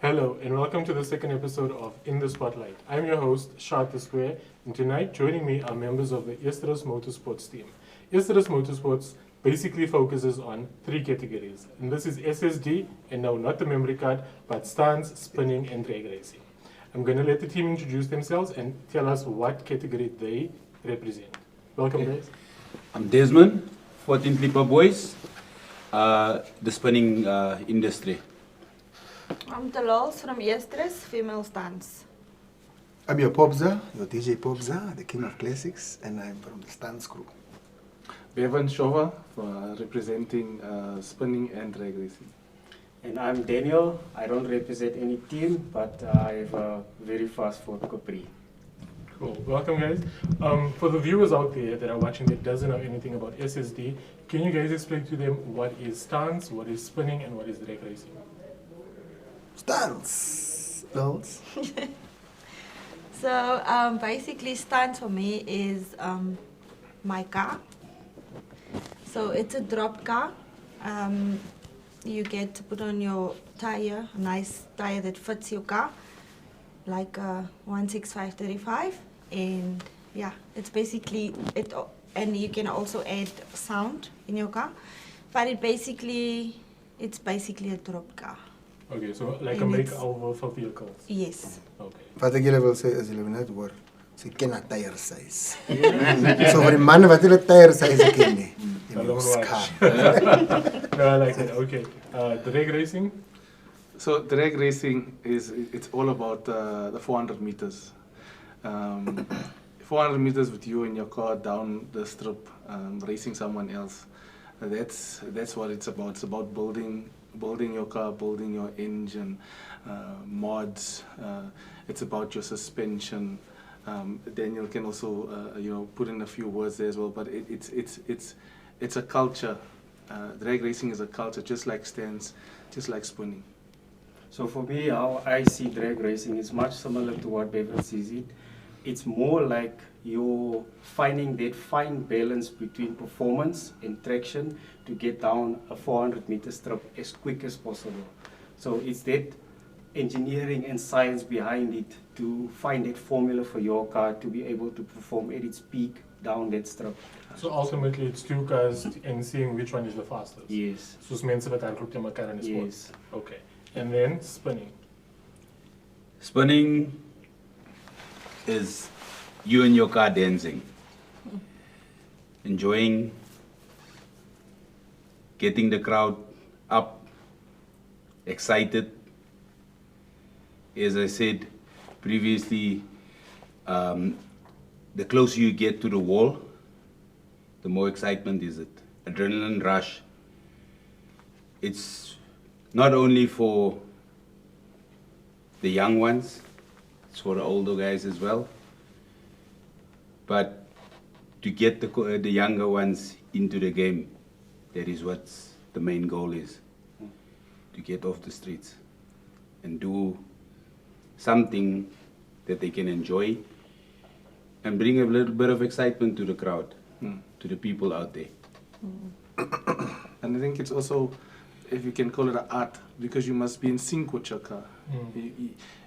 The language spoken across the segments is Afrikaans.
Hello and welcome to the second episode of In the Spotlight. I'm your host, Shard the Square, and tonight joining me are members of the Esterus Motorsports team. Esterus Motorsports basically focuses on three categories, and this is SSD, and no, not the memory card, but stance, spinning, and drag racing. I'm going to let the team introduce themselves and tell us what category they represent. Welcome, guys. I'm Desmond, 14 Flipper Boys, the spinning industry. I'm Delols from Esterus, female stance. I'm your Popza, your DJ Popza, the king of classics, and I'm from the stance crew. Bevan Shova, representing spinning and drag racing. And I'm Daniel. I don't represent any team, but I have a very fast Ford Capri. Cool. Welcome, guys. For the viewers out there that are watching that doesn't know anything about SSD, can you guys explain to them what is stance, what is spinning, and what is drag racing? Stance! Dolls? So basically stance for me is my car. So it's a drop car. You get to put on your tire, a nice tire that fits your car, like a 165/35, and yeah, it's basically it. And you can also add sound in your car, but it's basically a drop car. Okay, so like And a it's- makeover for vehicles. Yes. Okay. Wat ek julle wil sê is julle moet net hoor, sy ken haar tire size. So vir die manne wat hulle tire size ken nie, jy moet Don't skaam. No, I like that. Okay. Drag racing? So drag racing it's all about the 400 meters. 400 meters with you in your car down the strip, racing someone else. That's what it's about. It's about building your car, building your engine, mods. It's about your suspension. Daniel can also put in a few words there as well. But it's a culture. Drag racing is a culture, just like stance, just like spinning. So for me, how I see drag racing is much similar to what Bevan sees it. It's more like you're finding that fine balance between performance and traction to get down a 400-meter strip as quick as possible. So it's that engineering and science behind it to find that formula for your car to be able to perform at its peak down that strip. So ultimately it's two cars and seeing which one is the fastest. Yes. Soos mense wat hardloop te mekaar in die sport. Yes. Okay. And then spinning. Spinning is you and your car dancing, enjoying, getting the crowd up, excited. As I said previously, the closer you get to the wall, the more excitement is it. Adrenaline rush. It's not only for the young ones, it's for the older guys as well. But to get the younger ones into the game, that is what the main goal is. To get off the streets and do something that they can enjoy and bring a little bit of excitement to the crowd, to the people out there. And I think it's also, if you can call it an art, because you must be in sync with your car.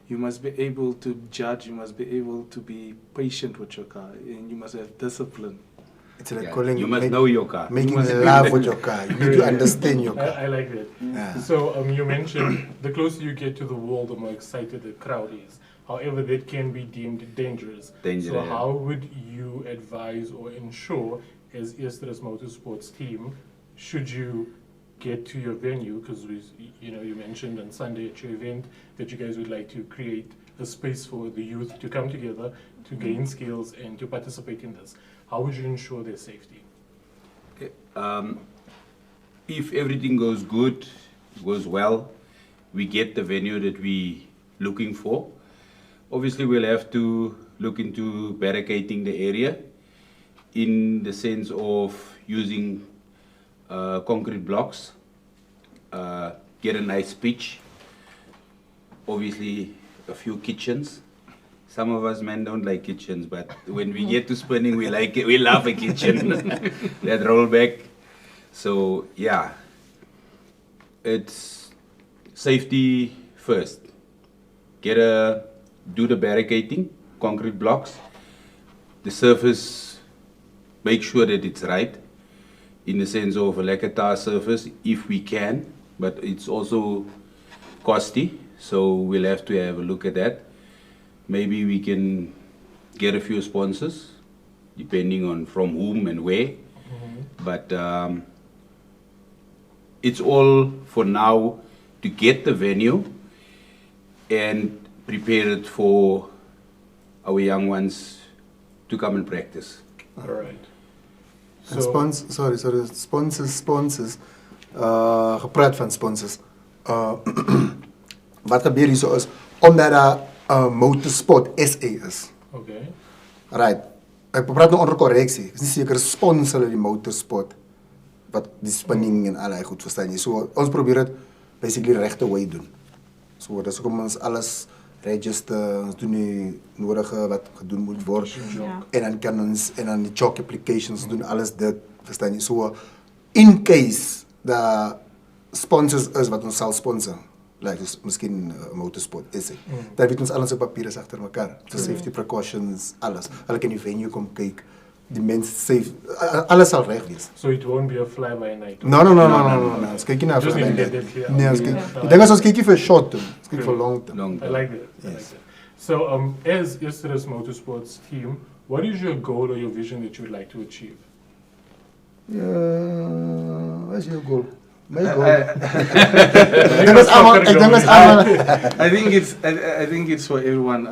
You must be able to judge, you must be able to be patient with your car, and you must have discipline. It's like Yeah, calling you must know your car. making love with your car. You need to understand your car. I like that. Yeah. So you mentioned the closer you get to the wall, the more excited the crowd is. However, that can be deemed dangerous. Dangerous, So yeah. how would you advise or ensure, as Esterus Motorsports team, should you get to your venue, because you mentioned on Sunday at your event that you guys would like to create a space for the youth to come together to gain skills and to participate in this. How would you ensure their safety? If everything goes good, goes well, we get the venue that we looking for. Obviously, we'll have to look into barricading the area in the sense of using concrete blocks, get a nice pitch, obviously a few kitchens. Some of us men don't like kitchens, but when we get to spinning, we like it. We love a kitchen. That roll back. So yeah, it's safety first. do the barricading, concrete blocks. The surface, make sure that it's right, in the sense of a lekker tar surface, if we can, but it's also costly, so we'll have to have a look at that. Maybe we can get a few sponsors, depending on from whom and where. But it's all for now to get the venue and prepare it for our young ones to come and practice. All right. En sponsors. Gepraat van sponsors. Wat gebeur hier so is, omdat daar motorsport SA is. Okay. Right. Ek praat nou onder korreksie. Ek is nie seker sponsor hulle die motorsport wat die spinning en al daai goed verstaan jy. So ons probeer dit basically regte way doen. So dis hoekom ons alles register, ons doen die nodige wat gedoen moet word. Ja. En dan kan ons en dan die chalk applications doen alles dit, verstaan jy. So in case the sponsors is wat ons sal sponsor. Like dus miskien motorsport is. Dan weet ons al ons papiere agter mekaar. So safety precautions, alles. Hulle kan die venue kom kyk. Die mense safe, alles sal reg wees. So it won't be a fly by night. No. Ons kyk nie na Just need to fly get that clear. Nee, ons kyk. Die ding is ons kyk nie vir short term. Ons kyk vir long term. Long I like that. I like Yes. that. So as Yesterday's Motorsports team, what is your goal or your vision that you would like to achieve? What's your goal? My goal. I think it's for everyone.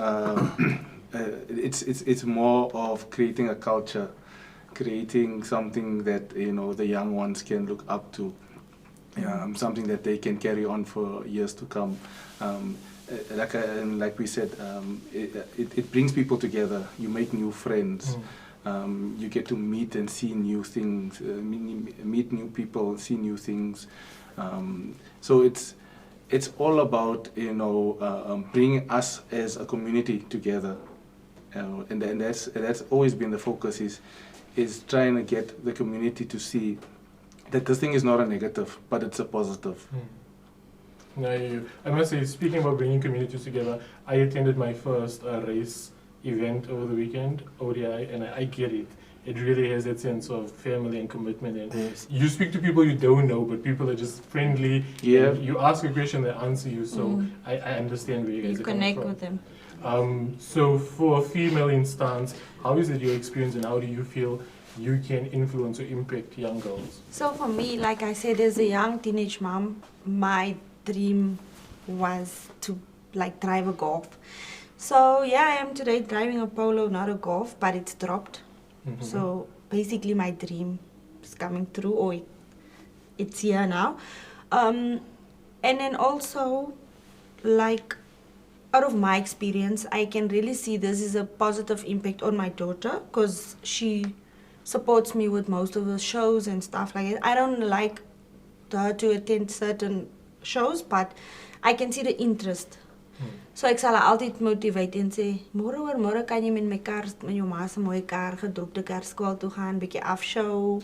It's more of creating a culture, creating something that the young ones can look up to, something that they can carry on for years to come. Like we said, it brings people together. You make new friends. You get to meet and see new things, meet new people, see new things. So it's all about bringing us as a community together, and that's always been the focus is trying to get the community to see that this thing is not a negative, but it's a positive. No, I must say, speaking about bringing communities together, I attended my first race event over the weekend, ODI, and I get it. It really has that sense of family and commitment. And Yes. you speak to people you don't know, but people are just friendly. Yeah. And you ask a question, they answer you. So I understand where you guys You are coming connect from. with them. So for a female instance, how is it your experience and how do you feel you can influence or impact young girls? So for me, like I said, as a young teenage mom, my dream was to drive a Golf. So yeah, I am today driving a Polo, not a Golf, but it's dropped. So basically my dream is coming through, or it's here now. And then also, out of my experience, I can really see this is a positive impact on my daughter because she supports me with most of the shows and stuff like that. I don't like her to attend certain shows, but I can see the interest. So ek sal haar altyd motivate en sê, môre kan jy met my kar, met jou ma se mooi kar, gedropte kar skool toe gaan, bietjie afshow.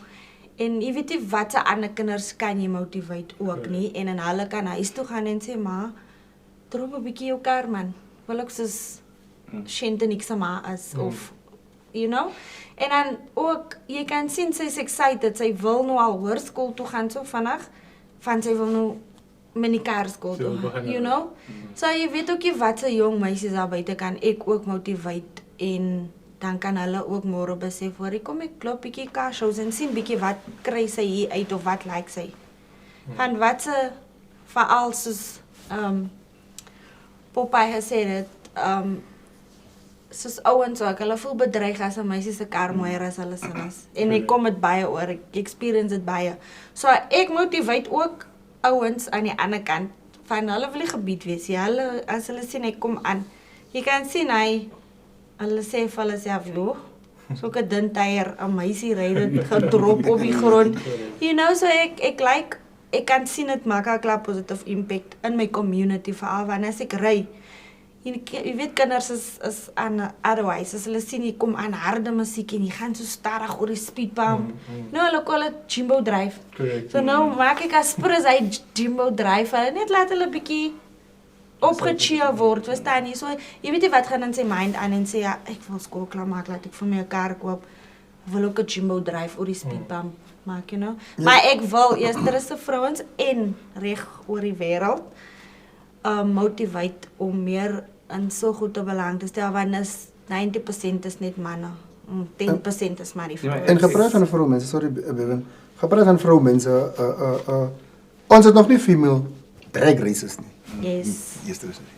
En jy weet nie wat se ander kinders kan jy motivate ook nie en dan hulle kan huis toe gaan en sê, ma, drop 'n bietjie jou kar man. Wil ek soos Shente niks ma is of En dan ook jy kan sien sy's excited, sy wil nou al hoërskool toe gaan so vinnig, van sy wil nou met die kar skool toe, So jy weet ook nie wat se jong meisies daar buite kan ek ook motivate en dan kan hulle ook môre besef hoor, kom ek klop bietjie car shows en sien bietjie wat kry sy hier uit of wat like sy. Van wat se veral soos Popeye gesê het, soos ouens ook, hulle voel bedreig as 'n meisie se kar mooier as hulle se is. En ek kom dit baie oor, ek experience dit baie. So ek motivate ook ouens aan die ander kant van hulle wil nie gebied wees. Hulle as hulle sien ek kom aan. Jy kan sien hulle sê vir hulle self, "Jo, so 'n dun tyre, 'n meisie ry dit gedrop op die grond." So ek kan sien dit maak 'n klap positief impact in my community veral wanneer as ek ry. Jy weet kinders is aan otherwise as hulle sien jy kom aan harde musiek en jy gaan so stadig oor die speed bump. Hulle call dit Jimbo drive. Correct. So nou maak ek as sprus hy Jimbo drive, net laat hulle bietjie opgechill word, verstaan jy? So, jy weet nie wat gaan in sy mind aan en sê, ja, ek wil skool klaarmaak, laat ek vir my 'n kar koop. Ek wil ook 'n Jimbo dryf oor die speedbump maak, you know. Maar ek wil eerste vrouens en reg oor die wêreld motivate om meer in so goed te belang te stel, want is 90% is net manne. 10% is maar die vrouens. En gepraat van vroumense, sorry Bevan, gepraat van vroumense, ons het nog nie female drag races nie. Yes. Eerste is nie.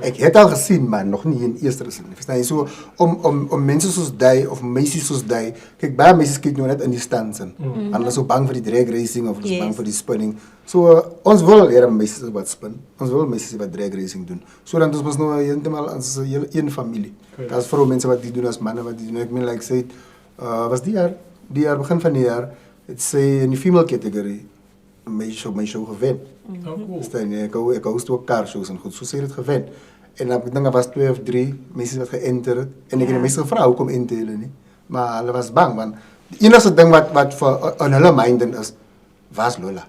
Ek het al gesien, maar nog nie in eerste is nie. Verstaan jy? So, om mense soos jy, of meisies soos jy, kyk, baie meisies kyk nou net in die stands in. En hulle is so bang vir die drag racing, of hulle is bang vir die spinning. So, ons wil leren meisies wat spin. Ons wil meisies wat drag racing doen. So, dan ons was nou heeltemal als een familie. Dat is vrouwenmense wat die doen, als mannen wat die doen. Ek meen, like say, was die jaar, begin van die jaar, het sê in die female category, my show gewen. Cool. Ek host ook car shows en goed, so sê het gewen. En ek dink, was 2 of 3 mense wat geënter het. En ek het die mense gevra, hoekom in te hulle nie. Maar hulle was bang, want die enigste ding wat vir in hulle minden is, was Lola.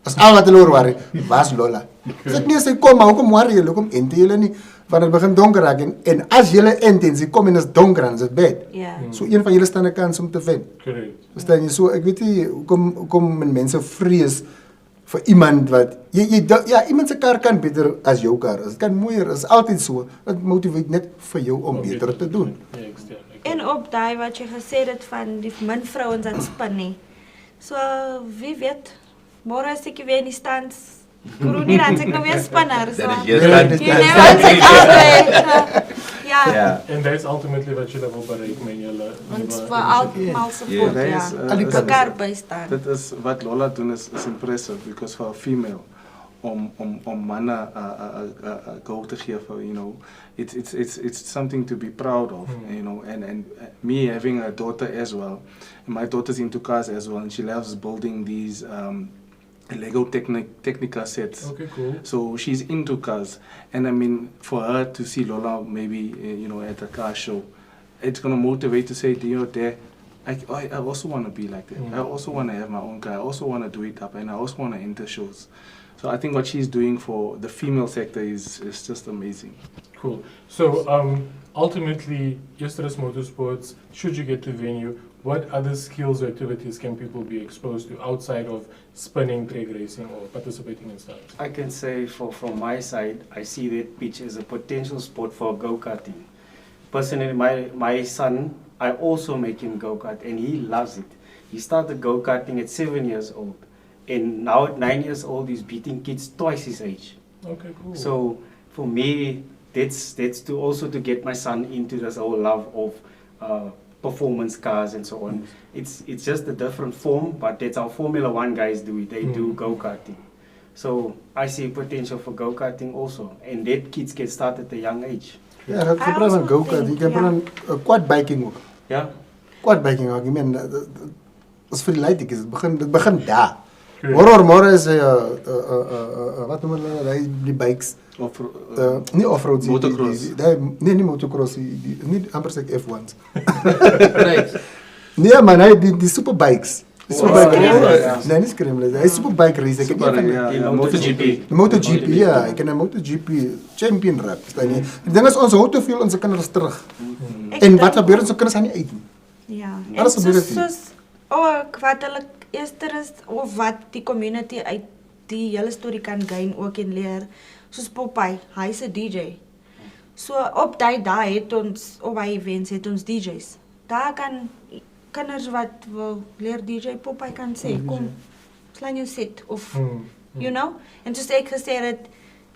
As al wat hulle oor waren, was Lola. Dus ek nie sê, kom, maar hoekom worry julle, hoekom in te hulle nie. Want het begin donker raak, en as julle in sy kom en is donker, dan is het bed. So een van julle staan 'n kans om te wen. Correct. Verstaan jy? So, ek weet nie, hoekom mense vrees vir iemand wat, iemand se kar kan beter as jou kar. Het kan mooier, is altyd so. Het motiveert net vir jou om beter te doen. En op daai wat jy gesê het van die min vrouens wat spin nie. So, wie weet, môre as ek weer in die stands, Corona dan ek nou weer spinner. So, you never take out ja. And that's ultimately wat jy wil bereik met julle. Ons vir almal support, ja. Mekaar bystaan. Dit is wat Lola doen is impressive, because for a female, om manne go te gee vir, you know, it's something to be proud of, you know, and me having a daughter as well, and my daughter's into cars as well, and she loves building these Lego Technica sets. Okay, cool. So she's into cars, and I mean, for her to see Lola maybe, you know, at a car show, it's gonna motivate to say, you know, there, I also want to be like that. I also want to have my own car. I also want to do it up, and I also want to enter shows. So I think what she's doing for the female sector is just amazing. Cool. So ultimately, Yesterday's Motorsports, should you get to venue, what other skills or activities can people be exposed to outside of spinning, drag racing, or participating in stunts? I can say from my side, I see that pitch as a potential sport for go-karting. Personally, my son, I also make him go-kart, and he loves it. He started go-karting at 7 years old, and now at 9 years old, he's beating kids twice his age. Okay, cool. So for me, that's to also to get my son into this whole love of performance cars and so on. It's just a different form, but that's how Formula 1 guys do it. They do go-karting. So I see potential for go-karting also, and that kids can start at a young age. Ja, ek gepraat van go-kart, jy kan praat quad biking ook. Ja. Quad biking ook, ek meen, as vir die leidetjies, dit begin daar. Môre is wat noem hulle die bikes? Nie off-road, motocross. Nee, motocross, nie amper sê F1's. Nee man, die superbikes. Nee, nie scramblers. Hy superbike race. MotoGP. MotoGP, ja. Ek ken 'n MotoGP champion rap. Verstaan jy? Die ding is ons hou te veel ons kinders terug. En wat gebeur as ons kinders aan nie uit nie? Ja. Alles gebeur dit. Soos ook wat hulle eersteres of wat die community uit die hele storie kan gain ook en leer. Soos Popeye, hy's 'n DJ. So op daai het ons op hy events het ons DJ's. Daar kan kinders wat wil leer DJ Popeye kan sê, kom, slaan jou set of you know. En soos ek gesê het,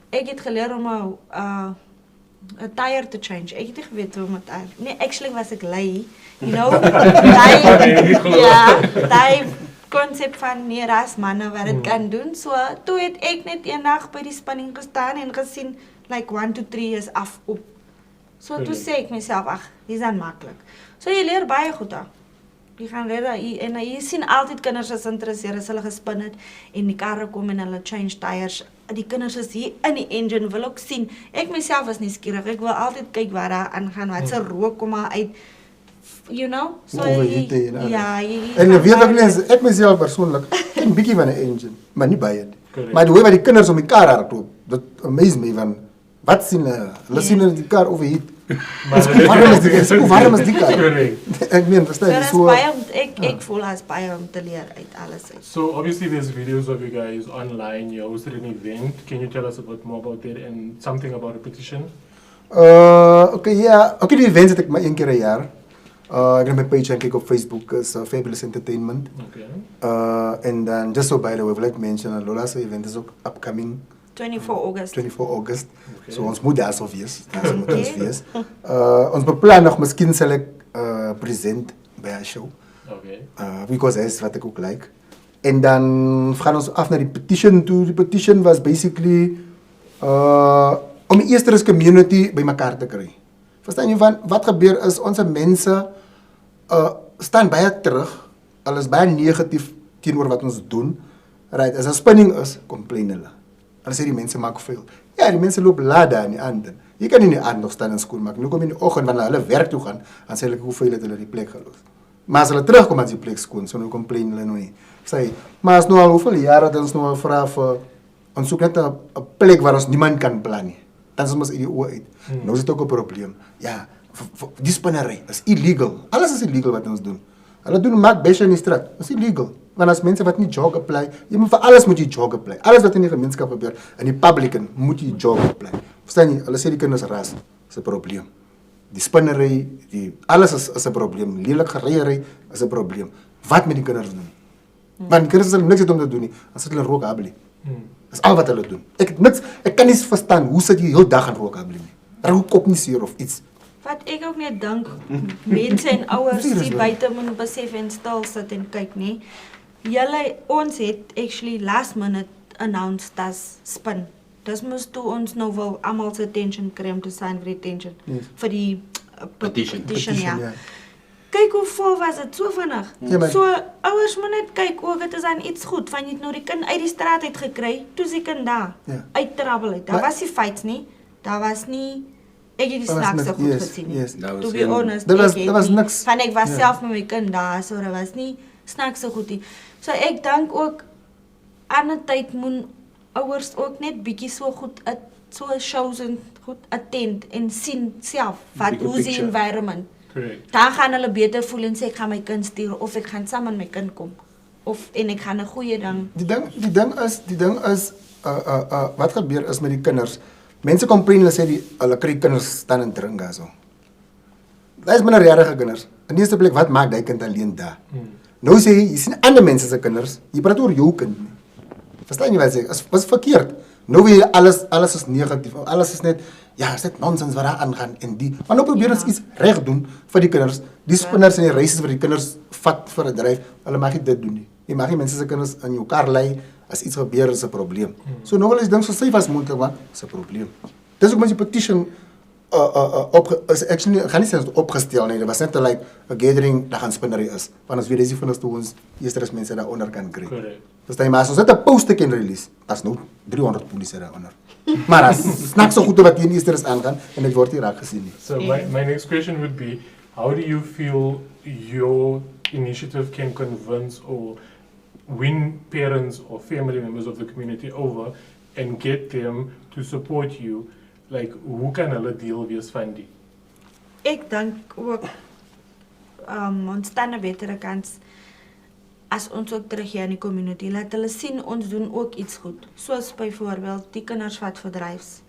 ek het geleer om 'n tire te change. Ek het nie geweet hoe om 'n tire. Nee, actually was ek lui, you know. Daai konsep van nee, ras manne wat dit kan doen. So toe het ek net eendag by die spanning gestaan en gesien like 1 to 3 is af op. So toe sê ek myself, ag, dis dan maklik. So jy leer baie goed daar. Jy gaan leer en jy sien altyd kinders is geïnteresseerd as hulle gespin het en die karre kom en hulle change tires. Die kinders is hier in die engine wil ook sien. Ek myself is nuuskierig. Ek wil altyd kyk wat daar aangaan, wat se rook kom maar uit. You know? So en weet ook nie, ek myself persoonlik 'n bietjie van 'n engine, maar nie baie nie. Maar die hoe wat die kinders om die kar hardloop, dat amaze me van, wat zien hulle sien hulle die kar overheat. Maar Hoe warm is die kar? correct. Ek meen, verstaan So jy? dis So, baie ek voel as baie om te leer uit alles uit. So obviously there's videos of you guys online. You hosted an event. Can you tell us more about it and something about a petition? okay, die events het ek maar 1 keer 'n jaar. Ek het my page en kyk op Facebook, is Fabulous Entertainment. Okay. And then, just so by the way, I'd like to mention, Lola's event is ook upcoming 24 August. 24 August. Okay. So ons moet daar so wees. Daar moet ons Okay. wees. Ons beplan nog, miskien sal ek present by haar show. Okay. Because dat is wat ik ook like. En dan gaan ons af naar die petition toe. Die petition was basically om die eerste community bij elkaar te krijgen. Verstaan je van, wat gebeurt is, onze mensen staan baie terug. Hulle is baie negatief teenoor wat ons doen. Right, as er spanning is, complain hulle. Hulle sê die mensen maken veel. Ja, die mensen lopen laat daar in die aanden. Je kan in die aand nog staan en schoon maken. Nu kom je in de ochtend, wanneer hulle werk toe gaan, dan sê hulle hoeveel het hulle die plek geloos. Maar als hulle terugkomen, als die plek schoon, so nu complain hulle nooit. Sê, maar als nu al hoeveel jaren dat ons nu al vragen voor, ons zoeken net een plek waar ons niemand kan plannen. Dan is ons in die oor uit. Nou is het ook een probleem. Ja, die spannerij is illegal. Alles is illegal wat ons doen. Hulle doen maak besje in die straat. Dat is illegal. Want als mensen wat niet jog apply, je moet voor alles moet je jog apply. Alles wat in die gemeenschap gebeurt, in die publieken, moet je jog apply. Verstaan je? Hulle sê die kinders ras, is een probleem. Die spinnerij, alles is een probleem. Lelijk gereierij is een probleem. Wat met die kinders doen? Want die kinders zullen niks om te doen. Dan zitten hulle rook abli. Dat is al wat hulle doen. Ik kan niet verstaan, hoe zit je heel dag aan rook abli? Rook op niet zeer of iets. Wat ek ook net dink, mense en ouers Seriously? die buite moet besef en stil sit en kyk nie. Ons het actually last minute announced as spin. Dis moes toe ons nou wil almal se attention kry om te sign vir die attention. Yes. Vir die Petition. ja. Kyk hoe vol was dit, so vinnig. Ja, maar- So ouers moet net kyk, dit is aan iets goed, want jy het nou die kind uit die straat uit gekry, toe is die kind daar, Ja. uit trouble uit. Daar Maar- was nie fights nie, daar was nie, ek het die Daar was snaakse niks, goed yes, gesien nie. yes. Daar was To be geen- honest, Daar was- ek het daar was nie. niks. Van ek was Ja. self met my kind daar, so daar was nie snaakse goed nie. So ek dink ook, ander tyd moet ouers ook net bietjie so goed, so shows en goed attend en sien self, wat Bigger hoe is die picture. environment. Correct. Dan gaan hulle beter voel en sê ek gaan my kind stuur of ek gaan saam met my kind kom. En ek gaan 'n goeie ding. Die ding is, wat gebeur is met die kinders. Mense complain, hulle sê hulle kry kinders staan en drink daar so. Dat is minderjarige kinders. In die eerste plek, wat maak die kind alleen daar? Nou sê jy sien ander mense se kinders, jy praat oor jou kind nie. Verstaan jy wat ek sê? Is verkeerd. Nou wil jy alles is negatief. Alles is net, ja, is net nonsens wat daar aangaan en die. Maar nou probeer ons iets reg doen vir die kinders. Die spinners en die reisjes vir die kinders vat vir 'n dryf. Hulle mag nie dit doen nie. Jy mag nie mense se kinders in jou kar lei as iets gebeur is 'n probleem. So nou wil ons dink so safe as moontlik want is 'n probleem. Dis ook met die petition is actually gaan nie sê opgestel nie. Dit was net 'n like 'n gathering dat gaan spinnery is. Want ons weet dis van ons toe ons eers mense daaronder kan kry. Correct. Verstaan jy, maar as ons net 'n poster kan release, as nou 300 polisie daaronder. Maar as snaaks so goed wat hier in Easter aangaan en dit word nie raak gesien nie. So my next question would be, how do you feel your initiative can convince or win parents or family members of the community over and get them to support you? Like, hoe kan hulle deel wees van die? Ek dink ook ons staan 'n betere kans as ons ook terug hier in die community, laat hulle sien ons doen ook iets goed. Soos byvoorbeeld die kinders wat verdryfs.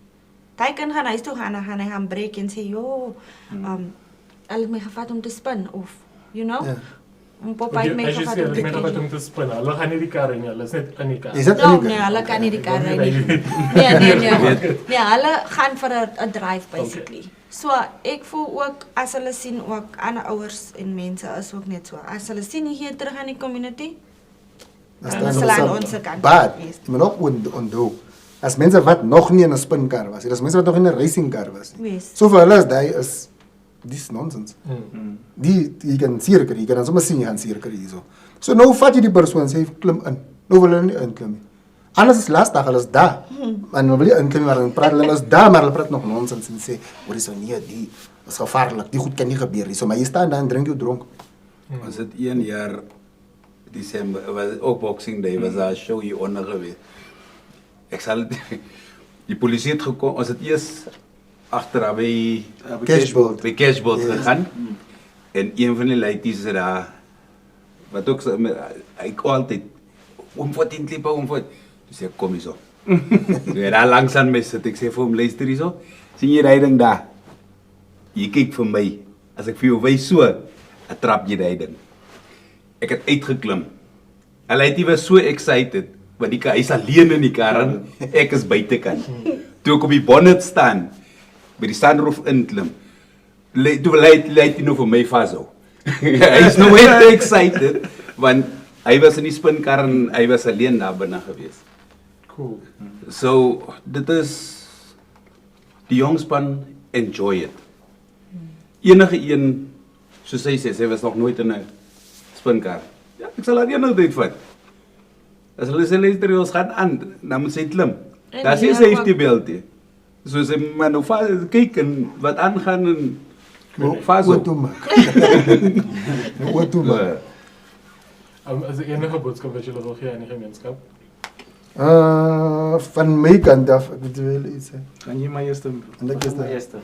Daai kind gaan huis toe gaan, dan gaan hy gaan breek en sê, "Jo, hulle het my gevat om te spin," of you know, Ja. Papa het my As jy gevat sê, om hulle te het met spin. om te spin. Hulle gaan nie die kar ry nie, hulle is net in die kar. Is dit Nou, in die nee, hulle kan nie die kar ry Nee, nie. nee. Nee, hulle gaan vir 'n drive basically. So ek voel ook as hulle sien ook ander ouers en mense is ook net so. As hulle sien hier terug aan die community, Dan dan staan is ons hulle aan op. ons kant. But, wees. jy moet ook onthou, as mense wat nog nie in 'n spinkar was, as mense wat nog in 'n racingkar was. Wees. So vir hulle is daai is dis nonsens. Mm. Die jy kan seer kry, jy kan sommer sien jy gaan seer kry hierso. So nou vat jy die persoon sê klim in. Nou wil hulle nie inklim nie. Anders is lastig, hulle is daar. En nou wil jy inklim maar dan praat hulle is daar maar hulle praat nog nonsens en sê, "Hoor is nie die is gevaarlik. Die goed kan nie gebeur nie." So maar jy staan daar en drink jou dronk. Was het 1 jaar December, was ook Boxing Day, was daar 'n show hier onder geweest. Ek sal Die polisie het gekom, ons het eers agter by Cashboard. by Cashboard Yes. gegaan. En een van die ladies het daar wat ook so ek altyd omvat in klippe omvat. Dus ek kom hier so. Toe daar langs aan my sit, ek sê vir hom luister hier so. Sien jy daai ding daar? Jy kyk vir my. As ek vir jou wys so, trap jy daai ding. Ek het uitgeklim. Hy was so excited want hy's alleen in die kar en ek is buitekant. Toe ek op die bonnet staan, by die sunroof inklim, toe lei hy nou vir my vashou. Hy's nou baie excited want hy was in die spinkar en hy was alleen daar binne gewees. Cool. So dit is die jong span enjoy it. Enige een soos hy sê, sy was nog nooit in 'n spinkar. Ja, ek sal haar eendag vat. As hulle sê luister ons gaan aan, dan moet sy klim. En Daar hier is safety ook- belt hier. So sy maar nou kyk en wat aangaan en vas Oor toe maak. Oor toe maak. As er enige boodskap wat julle wil gee aan die gemeenskap? Van my kant af, ek moet wel iets sê. Kan jy maar eerst En ek is daar. Eerste.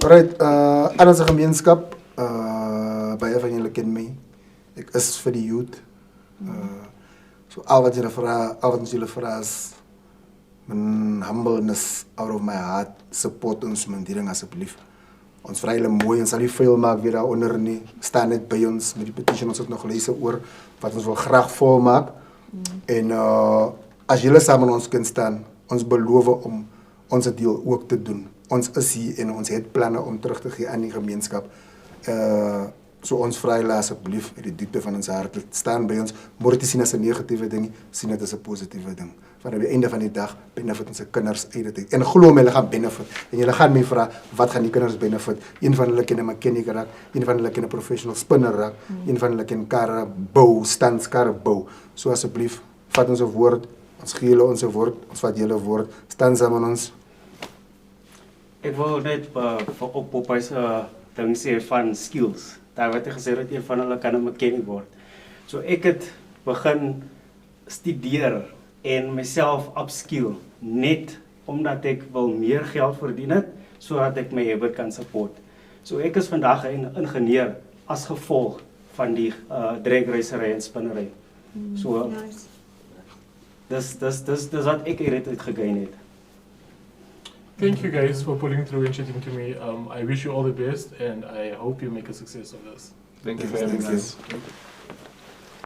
Alright, aan onze gemeenskap, baie van julle ken my. Ek is vir die youth. So al wat julle vra is mijn humbleness out of my heart, support ons mijn ding asseblief. Ons vra julle mooi en sal nie veel maak weer daaronder nie. Staan net by ons met die petition, ons het nog gelezen oor wat ons wil graag volmaak. En as julle saam met ons kunt staan, ons beloof om onze deel ook te doen. Ons is hier en ons het planne om terug te gee aan die gemeenskap. So ons vra julle asseblief uit die diepte van ons hart, staan by ons. Moet dit sien as 'n negatiewe ding, sien dit as 'n positiewe ding. Want aan die einde van die dag benefit ons se kinders uit dit. En glo my, hulle gaan benefit. En julle gaan my vra, wat gaan die kinders benefit? Een van hulle kan 'n mechanic raak, een van hulle kan 'n professional spinner raak, een van hulle kan karre bou, standskarre bou. So asseblief, vat ons woord, ons gee julle ons woord, ons vat julle woord, staan saam met ons. Ek wil net vir op Popeye se ding sê van skills. Daar wat hy gesê het een van hulle kan 'n mechanic word. So ek het begin studeer en myself upskill net omdat ek wil meer geld verdien het sodat ek my habit kan support. So ek is vandag 'n ingenieur as gevolg van die dragreisery en spinnery. So Nice. dis wat ek uit gegain het. Thank you guys for pulling through and chatting to me. I wish you all the best and I hope you make a success of this. Thank you for having Thank you. us.